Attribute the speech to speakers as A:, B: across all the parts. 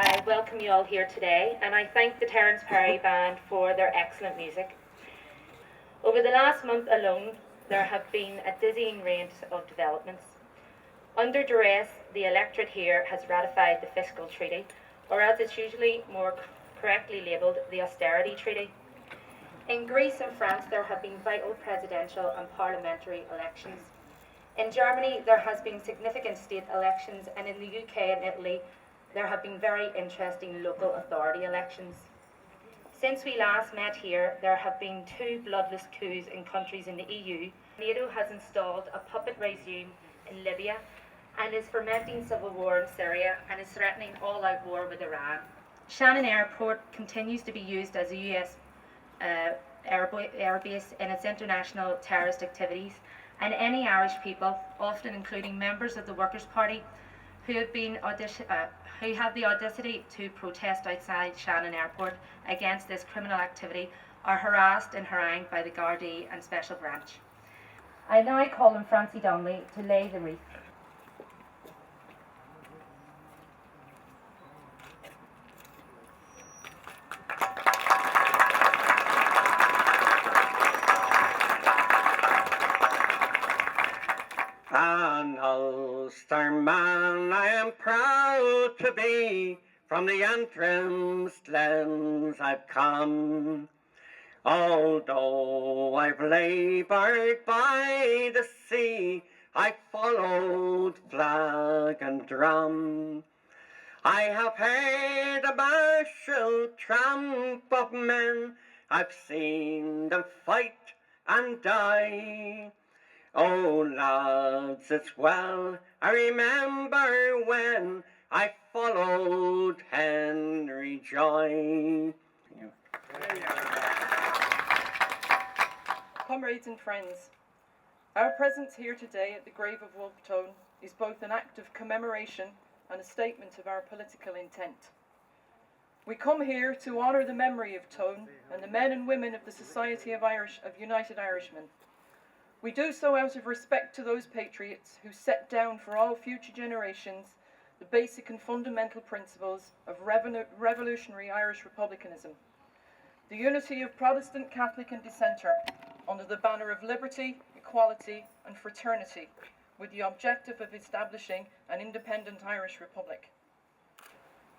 A: I welcome you all here today, and I thank the Terence Perry Band for their excellent music. Over the last month alone, there have been a dizzying range of developments. Under duress, the electorate here has ratified the fiscal treaty, or as it's usually more correctly labelled, the austerity treaty. In Greece and France, there have been vital presidential and parliamentary elections. In Germany, there has been significant state elections, and in the UK and Italy, there have been very interesting local authority elections. Since we last met here, there have been 2 bloodless coups in countries in the EU. NATO has installed a puppet regime in Libya and is fomenting civil war in Syria and is threatening all-out war with Iran. Shannon Airport continues to be used as a US airbase in its international terrorist activities, and any Irish people, often including members of the Workers' Party, who have the audacity to protest outside Shannon Airport against this criminal activity, are harassed and harangued by the Gardaí and Special Branch. I now call on Francie Donnelly to lay the wreath.
B: An Ulsterman I am proud to be, from the Antrim's glens I've come. Although I've laboured by the sea, I followed flag and drum. I have heard the martial tramp of men, I've seen them fight and die. Oh lads, it's well I remember when I followed Henry Joy.
C: Comrades and friends, our presence here today at the grave of Wolfe is both an act of commemoration and a statement of our political intent. We come here to honour the memory of Tone and the men and women of the Society of United Irishmen. We do so out of respect to those patriots who set down for all future generations the basic and fundamental principles of revolutionary Irish republicanism. The unity of Protestant, Catholic and Dissenter under the banner of liberty, equality and fraternity, with the objective of establishing an independent Irish republic.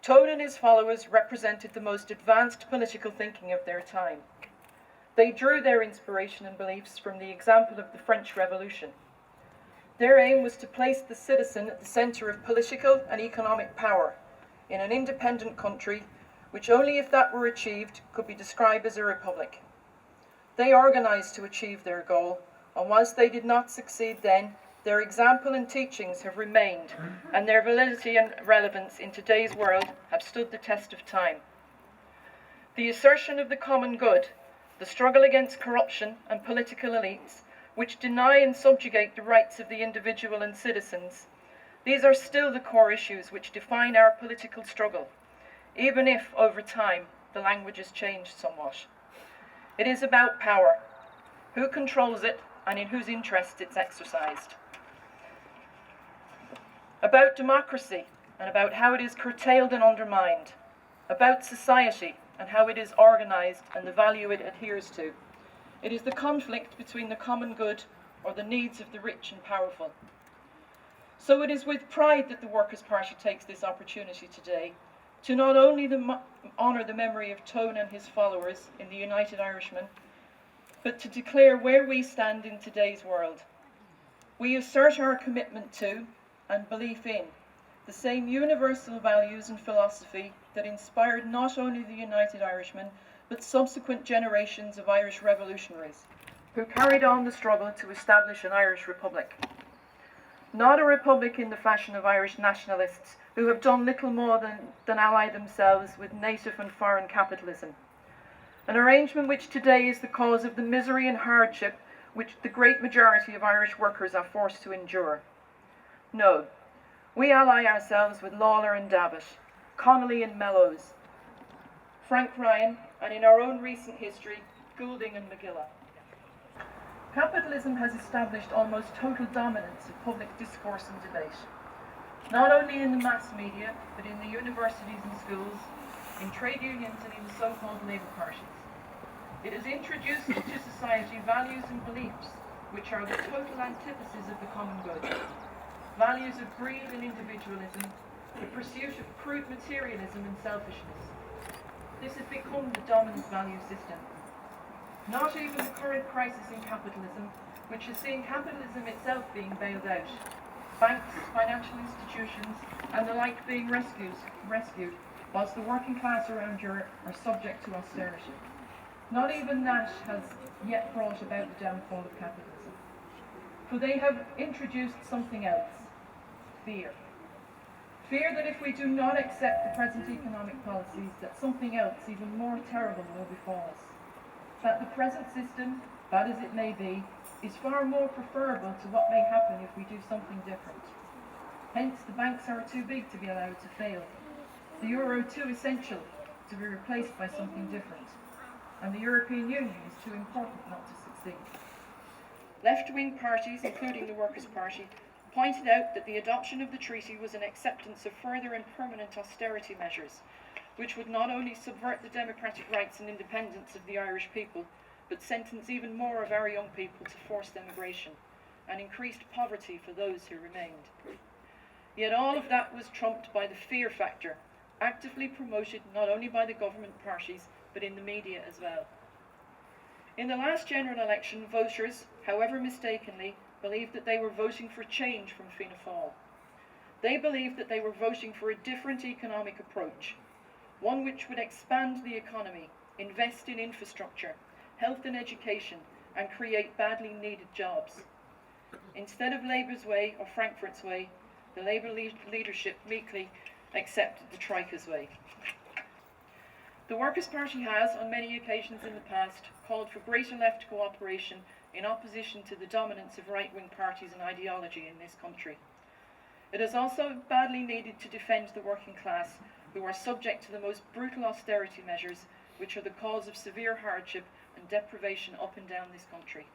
C: Tone and his followers represented the most advanced political thinking of their time. They drew their inspiration and beliefs from the example of the French Revolution. Their aim was to place the citizen at the centre of political and economic power in an independent country, which only if that were achieved could be described as a republic. They organised to achieve their goal, and whilst they did not succeed then, their example and teachings have remained, and their validity and relevance in today's world have stood the test of time. The assertion of the common good, the struggle against corruption and political elites, which deny and subjugate the rights of the individual and citizens, these are still the core issues which define our political struggle, even if, over time, the language has changed somewhat. It is about power, who controls it and in whose interests it's exercised. About democracy and about how it is curtailed and undermined. About society and how it is organised and the value it adheres to. It is the conflict between the common good or the needs of the rich and powerful. So it is with pride that the Workers' Party takes this opportunity today to not only honour the memory of Tone and his followers in the United Irishmen, but to declare where we stand in today's world. We assert our commitment to and belief in the same universal values and philosophy that inspired not only the United Irishmen, but subsequent generations of Irish revolutionaries, who carried on the struggle to establish an Irish republic. Not a republic in the fashion of Irish nationalists, who have done little more than ally themselves with native and foreign capitalism. An arrangement which today is the cause of the misery and hardship which the great majority of Irish workers are forced to endure. No, we ally ourselves with Lawler and Davitt, Connolly and Mellows, Frank Ryan, and in our own recent history, Goulding and McGilla. Capitalism has established almost total dominance of public discourse and debate. not only in the mass media, but in the universities and schools, in trade unions and in the so-called Labour parties. It has introduced to society values and beliefs which are the total antithesis of the common good. Values of greed and individualism, the pursuit of crude materialism and selfishness. This has become the dominant value system. Not even the current crisis in capitalism, which has seen capitalism itself being bailed out, banks, financial institutions, and the like being rescued, whilst the working class around Europe are subject to austerity. Not even that has yet brought about the downfall of capitalism. For they have introduced something else, fear. Fear that if we do not accept the present economic policies, that something else even more terrible will befall us. That the present system, bad as it may be, is far more preferable to what may happen if we do something different. Hence, the banks are too big to be allowed to fail, the euro too essential to be replaced by something different, and the European Union is too important not to succeed. Left-wing parties, including the Workers' Party, pointed out that the adoption of the treaty was an acceptance of further and permanent austerity measures, which would not only subvert the democratic rights and independence of the Irish people, but sentence even more of our young people to forced emigration, and increased poverty for those who remained. Yet all of that was trumped by the fear factor, actively promoted not only by the government parties, but in the media as well. In the last general election, voters, however mistakenly, believed that they were voting for change from Fianna Fáil. They believed that they were voting for a different economic approach, one which would expand the economy, invest in infrastructure, health and education, and create badly needed jobs. Instead of Labour's way or Frankfurt's way, the Labour leadership meekly accepted the Troika's way. The Workers' Party has, on many occasions in the past, called for greater left cooperation in opposition to the dominance of right-wing parties and ideology in this country. It has also badly needed to defend the working class, who are subject to the most brutal austerity measures, which are the cause of severe hardship and deprivation up and down this country.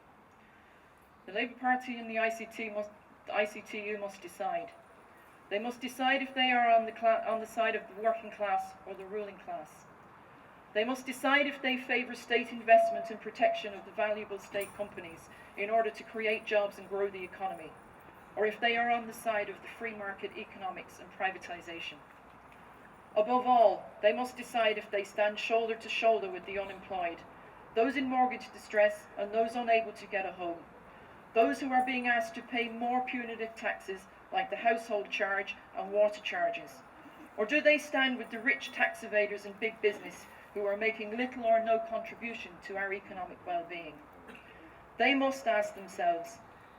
C: The Labour Party and the ICTU must decide. They must decide if they are on the side of the working class or the ruling class. They must decide if they favour state investment and protection of the valuable state companies in order to create jobs and grow the economy, or if they are on the side of the free market economics and privatisation. Above all, they must decide if they stand shoulder to shoulder with the unemployed, those in mortgage distress and those unable to get a home, those who are being asked to pay more punitive taxes like the household charge and water charges, or do they stand with the rich tax evaders and big business who are making little or no contribution to our economic well-being? They must ask themselves,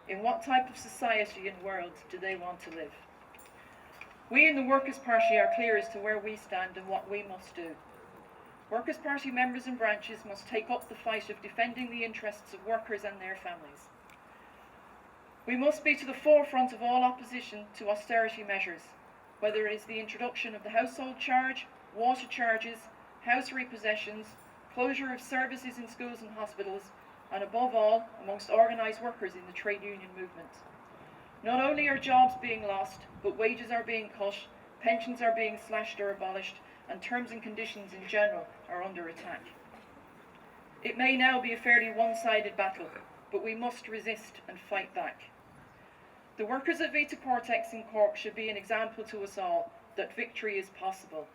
C: in what type of society and world do they want to live? We in the Workers' Party are clear as to where we stand and what we must do. Workers' Party members and branches must take up the fight of defending the interests of workers and their families. We must be to the forefront of all opposition to austerity measures, whether it is the introduction of the household charge, water charges, house repossessions, closure of services in schools and hospitals, and above all, amongst organised workers in the trade union movement. Not only are jobs being lost, but wages are being cut, pensions are being slashed or abolished, and terms and conditions in general are under attack. It may now be a fairly one-sided battle, but we must resist and fight back. The workers at Vita Cortex in Cork should be an example to us all that victory is possible.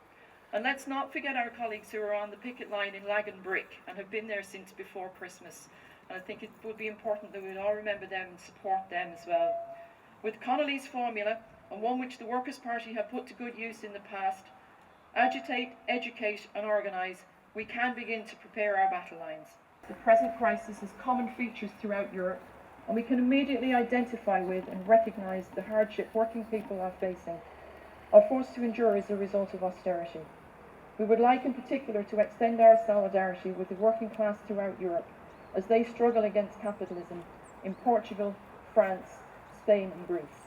C: And let's not forget our colleagues who are on the picket line in Lagan Brick and have been there since before Christmas. And I think it would be important that we would all remember them and support them as well. With Connolly's formula, and one which the Workers' Party have put to good use in the past, agitate, educate and organise, we can begin to prepare our battle lines. The present crisis has common features throughout Europe, and we can immediately identify with and recognise the hardship working people are facing, are forced to endure as a result of austerity. We would like in particular to extend our solidarity with the working class throughout Europe as they struggle against capitalism in Portugal, France, Spain and Greece.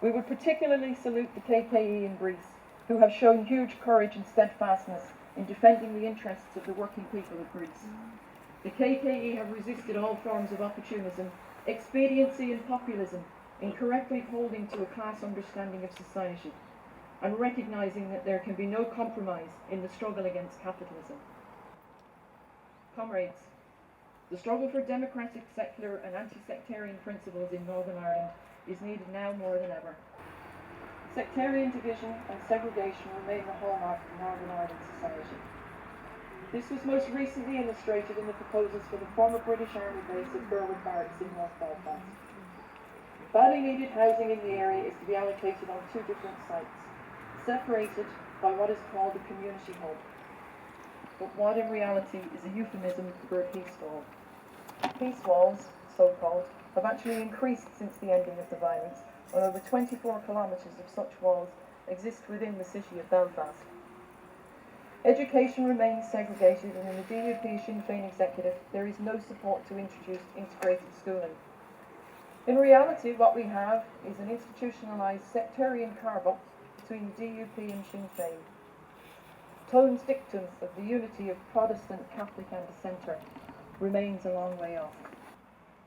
C: We would particularly salute the KKE in Greece, who have shown huge courage and steadfastness in defending the interests of the working people of Greece. The KKE have resisted all forms of opportunism, expediency and populism incorrectly holding to a class understanding of society, and recognising that there can be no compromise in the struggle against capitalism. Comrades, the struggle for democratic, secular and anti-sectarian principles in Northern Ireland is needed now more than ever. Sectarian division and segregation remain the hallmark of Northern Ireland society. This was most recently illustrated in the proposals for the former British Army base at Berwick Barracks in North Belfast. Badly needed housing in the area is to be allocated on 2 different sites, separated by what is called a community hub, but what in reality is a euphemism for a peace wall. Peace walls, so-called, have actually increased since the ending of the violence, and over 24 kilometres of such walls exist within the city of Belfast. Education remains segregated, and in the DUP Sinn Féin executive there is no support to introduce integrated schooling. In reality, what we have is an institutionalised sectarian carve-up between the DUP and Sinn Féin. Tone's dictum of the unity of Protestant, Catholic and Dissenter remains a long way off.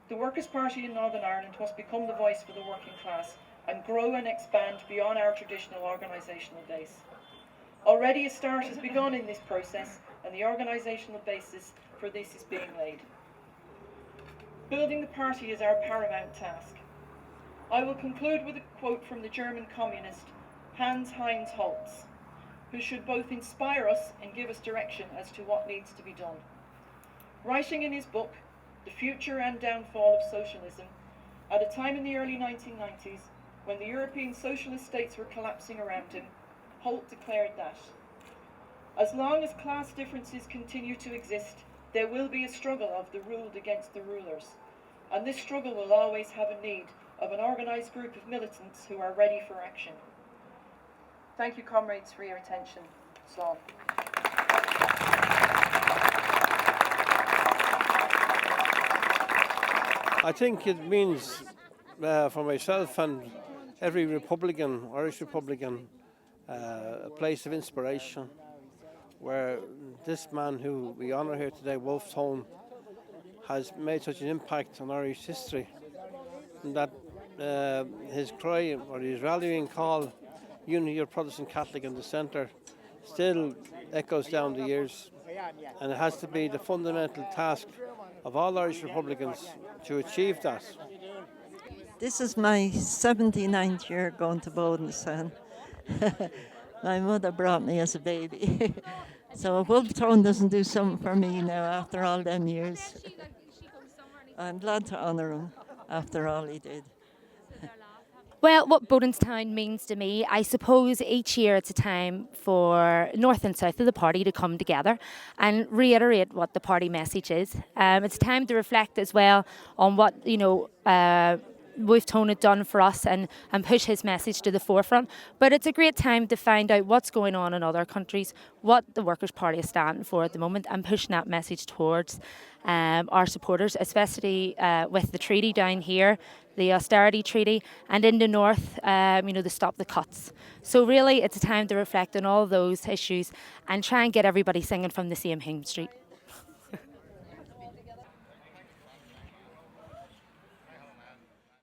C: The Workers' Party in Northern Ireland must become the voice for the working class and grow and expand beyond our traditional organisational base. Already a start has begun in this process, and the organisational basis for this is being laid. Building the party is our paramount task. I will conclude with a quote from the German communist Hans-Heinz Holz, who should both inspire us and give us direction as to what needs to be done. Writing in his book, The Future and Downfall of Socialism, at a time in the early 1990s, when the European socialist states were collapsing around him, Holt declared that, as long as class differences continue to exist, there will be a struggle of the ruled against the rulers, and this struggle will always have a need of an organised group of militants who are ready for action. Thank you, comrades, for your attention. Slán.
D: I think it means for myself and every Republican, Irish Republican, a place of inspiration where this man who we honour here today, Wolfe, has made such an impact on Irish history, and that his cry or his rallying call, unity of Protestant, Catholic and Dissenter, still echoes down the years, and it has to be the fundamental task of all Irish Republicans to achieve that.
E: This is my 79th year going to Bodenstown. My mother brought me as a baby. So if Wolfe doesn't do something for me now after all them years, I'm glad to honour him after all he did.
F: Well, what Bodenstown means to me, I suppose each year it's a time for North and South of the party to come together and reiterate what the party message is. It's a time to reflect as well on what, Wolfe had done for us and push his message to the forefront. But it's a great time to find out what's going on in other countries, what the Workers' Party is standing for at the moment, and pushing that message towards our supporters, especially with the treaty down here, the austerity treaty, and in the north, the stop the cuts. So really, it's a time to reflect on all those issues and try and get everybody singing from the same hymn street.